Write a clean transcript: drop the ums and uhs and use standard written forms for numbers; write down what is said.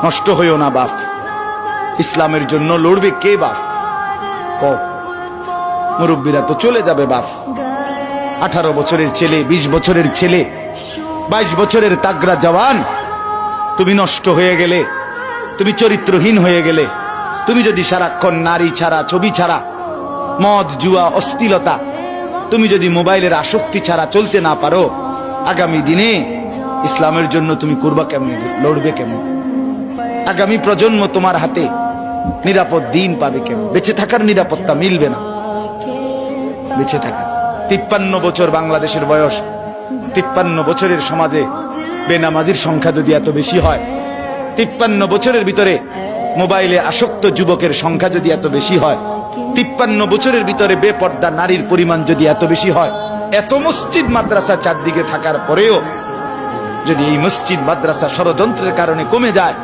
নষ্ট হইও না বাপ। ইসলামের জন্য লড়বে কে বাপ? মুরব্বীরা তো চলে যাবে বাপ। 18 বছরের ছেলে, 20 বছরের ছেলে, 22 বছরের তাগড়া জওয়ান, তুমি নষ্ট হয়ে গেলে, তুমি চরিত্রহীন হয়ে গেলে, তুমি যদি সারাক্ষণ নারী ছাড়া, ছবি ছাড়া, মদ জুয়া অশ্লীলতা, তুমি যদি মোবাইলের আসক্তি ছাড়া চলতে না পারো, আগামী দিনে ইসলামের জন্য তুমি করবা কেমন, লড়বে কেমন? আগামী প্রজন্ম তোমার হাতে নিরাপদ দিন পাবে কেমন? বেঁচে থাকার নিরাপত্তা মিলবে না। বেঁচে থাকা 53 বছর বাংলাদেশের বয়স, 53 বছরের সমাজে বেনামাজির সংখ্যা যদি এত বেশি হয়, 53 বছরের ভিতরে মোবাইলে আসক্ত যুবকের সংখ্যা যদি এত বেশি হয়, 53 বছরের ভিতরে বেপর্দা নারীর পরিমাণ যদি এত বেশি হয়, এত মসজিদ মাদ্রাসা চারদিকে থাকার পরেও যদি এই মসজিদ মাদ্রাসা ষড়যন্ত্রের কারণে কমে যায়,